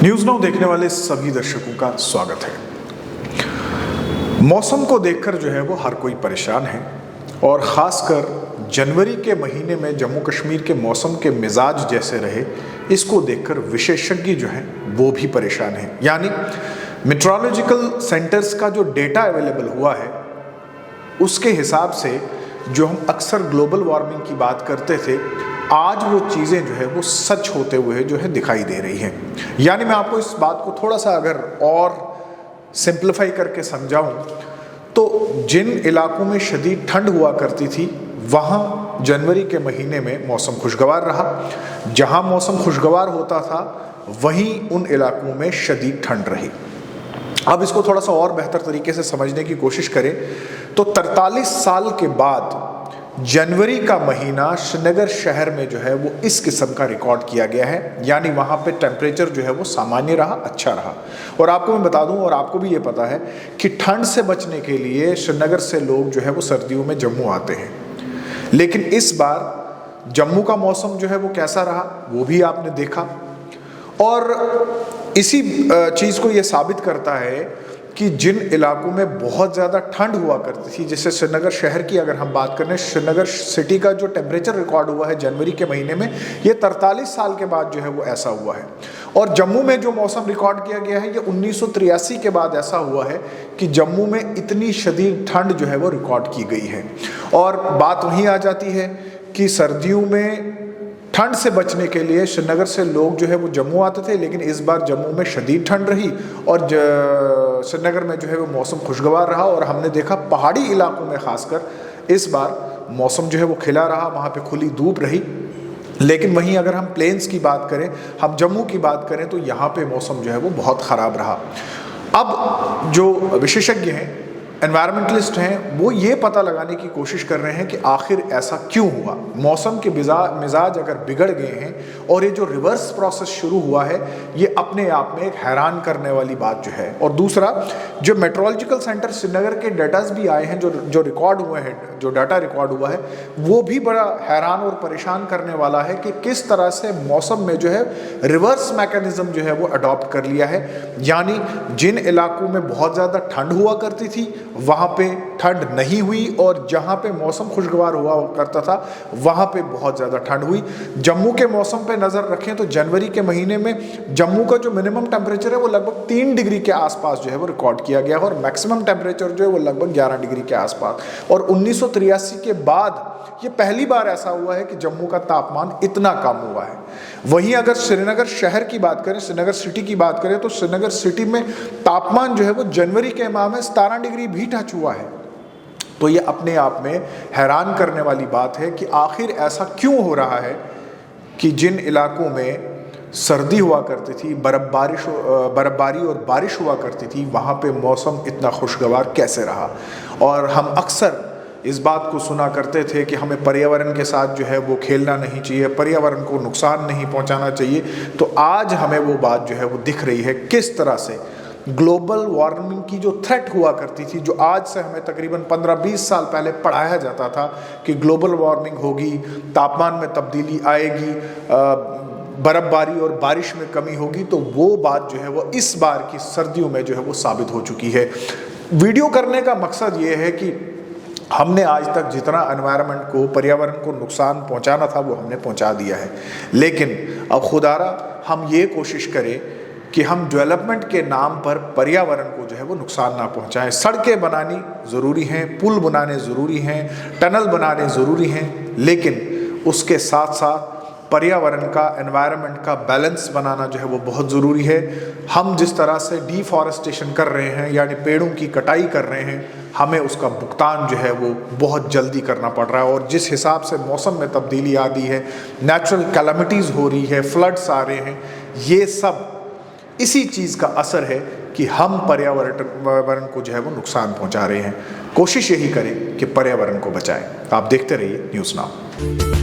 News now देखने वाले सभी दर्शकों का स्वागत है। मौसम को देखकर जो है वो हर कोई परेशान है और ख़ासकर जनवरी के महीने में जम्मू कश्मीर के मौसम के मिजाज जैसे रहे, इसको देखकर विशेषज्ञ जो हैं वो भी परेशान हैं। यानी मेट्रोलॉजिकल सेंटर्स का जो डेटा अवेलेबल हुआ है उसके हिसाब से जो हम अक्सर ग्लोबल वार्मिंग की बात करते थे, आज वो चीज़ें जो है वो सच होते हुए जो है दिखाई दे रही हैं। यानी मैं आपको इस बात को थोड़ा सा अगर और सिंप्लीफाई करके समझाऊं तो जिन इलाकों में शदीद ठंड हुआ करती थी वहाँ जनवरी के महीने में मौसम खुशगवार रहा। जहाँ मौसम खुशगवार होता था वहीं उन इलाकों में शदीद ठंड रही। अब इसको थोड़ा सा और बेहतर तरीके से समझने की कोशिश करें तो 43 साल के बाद जनवरी का महीना श्रीनगर शहर में जो है वो इस किस्म का रिकॉर्ड किया गया है। यानी वहाँ पे टेम्परेचर जो है वो सामान्य रहा, अच्छा रहा। और आपको मैं बता दूं और आपको भी ये पता है कि ठंड से बचने के लिए श्रीनगर से लोग जो है वो सर्दियों में जम्मू आते हैं। लेकिन इस बार जम्मू का मौसम जो है वो कैसा रहा वो भी आपने देखा और इसी चीज़ को ये साबित करता है कि जिन इलाकों में बहुत ज़्यादा ठंड हुआ करती थी, जैसे श्रीनगर शहर की अगर हम बात करें, श्रीनगर सिटी का जो टेम्परेचर रिकॉर्ड हुआ है जनवरी के महीने में, ये 43 साल के बाद जो है वो ऐसा हुआ है। और जम्मू में जो मौसम रिकॉर्ड किया गया है ये 1983 के बाद ऐसा हुआ है कि जम्मू में इतनी शदीद ठंड जो है वो रिकॉर्ड की गई है। और बात वहीं आ जाती है कि सर्दियों में ठंड से बचने के लिए श्रीनगर से लोग जो है वो जम्मू आते थे, लेकिन इस बार जम्मू में शदीद ठंड रही और श्रीनगर में जो है वो मौसम खुशगवार रहा। और हमने देखा पहाड़ी इलाकों में खासकर इस बार मौसम जो है वो खिला रहा, वहाँ पे खुली धूप रही। लेकिन वहीं अगर हम प्लेन्स की बात करें, हम जम्मू की बात करें तो यहाँ पे मौसम जो है वो बहुत ख़राब रहा। अब जो विशेषज्ञ हैं, एनवायरमेंटलिस्ट हैं, वो ये पता लगाने की कोशिश कर रहे हैं कि आखिर ऐसा क्यों हुआ। मौसम के मिजाज अगर बिगड़ गए हैं और ये जो रिवर्स प्रोसेस शुरू हुआ है ये अपने आप में एक हैरान करने वाली बात जो है। और दूसरा, जो मेट्रोलॉजिकल सेंटर श्रीनगर के डाटाज भी आए हैं, जो रिकॉर्ड हुए हैं, जो डाटा रिकॉर्ड हुआ है, वो भी बड़ा हैरान और परेशान करने वाला है कि किस तरह से मौसम में जो है रिवर्स मैकेनिज्म जो है वो अडॉप्ट कर लिया है। यानी जिन इलाकों में बहुत ज़्यादा ठंड हुआ करती थी वहाँ पे ठंड नहीं हुई और जहाँ पे मौसम खुशगवार हुआ करता था वहाँ पे बहुत ज़्यादा ठंड हुई। जम्मू के मौसम पे नज़र रखें तो जनवरी के महीने में जम्मू का जो मिनिमम टेम्परेचर है वो लगभग 3 डिग्री के आसपास जो है वो रिकॉर्ड किया गया है और मैक्सिमम टेम्परेचर जो है वो लगभग 11 डिग्री के आसपास। और 1983 के बाद ये पहली बार ऐसा हुआ है कि जम्मू का तापमान इतना कम हुआ है। वहीं अगर श्रीनगर शहर की बात करें, श्रीनगर सिटी की बात करें, तो श्रीनगर सिटी में तापमान जो है वो जनवरी के माह में 17 डिग्री भी टच हुआ है। तो ये अपने आप में हैरान करने वाली बात है कि आखिर ऐसा क्यों हो रहा है कि जिन इलाकों में सर्दी हुआ करती थी, बर्फबारी और बारिश हुआ करती थी, वहाँ पे मौसम इतना खुशगवार कैसे रहा। और हम अक्सर इस बात को सुना करते थे कि हमें पर्यावरण के साथ जो है वो खेलना नहीं चाहिए, पर्यावरण को नुकसान नहीं पहुंचाना चाहिए। तो आज हमें वो बात जो है वो दिख रही है, किस तरह से ग्लोबल वार्मिंग की जो थ्रेट हुआ करती थी, जो आज से हमें तकरीबन 15-20 साल पहले पढ़ाया जाता था कि ग्लोबल वार्मिंग होगी, तापमान में तब्दीली आएगी, बर्फबारी और बारिश में कमी होगी, तो वो बात जो है वो इस बार की सर्दियों में जो है वो साबित हो चुकी है। वीडियो करने का मकसद ये है कि हमने आज तक जितना एनवायरनमेंट को, पर्यावरण को नुकसान पहुंचाना था वो हमने पहुंचा दिया है। लेकिन अब खुदारा हम ये कोशिश करें कि हम डेवलपमेंट के नाम पर पर्यावरण को जो है वो नुकसान ना पहुंचाएं। सड़कें बनानी ज़रूरी हैं, पुल बनाने ज़रूरी हैं, टनल बनाने ज़रूरी हैं, लेकिन उसके साथ साथ पर्यावरण का, एनवायरनमेंट का बैलेंस बनाना जो है वो बहुत ज़रूरी है। हम जिस तरह से डिफॉरेस्टेशन कर रहे हैं, यानी पेड़ों की कटाई कर रहे हैं, हमें उसका भुगतान जो है वो बहुत जल्दी करना पड़ रहा है। और जिस हिसाब से मौसम में तब्दीली आ दी है, नेचुरल कैलामिटीज़ हो रही है, फ्लड्स आ रहे हैं, ये सब इसी चीज़ का असर है कि हम पर्यावरण को जो है वो नुकसान पहुंचा रहे हैं। कोशिश यही करें कि पर्यावरण को बचाएं। आप देखते रहिए न्यूज़ नाउ।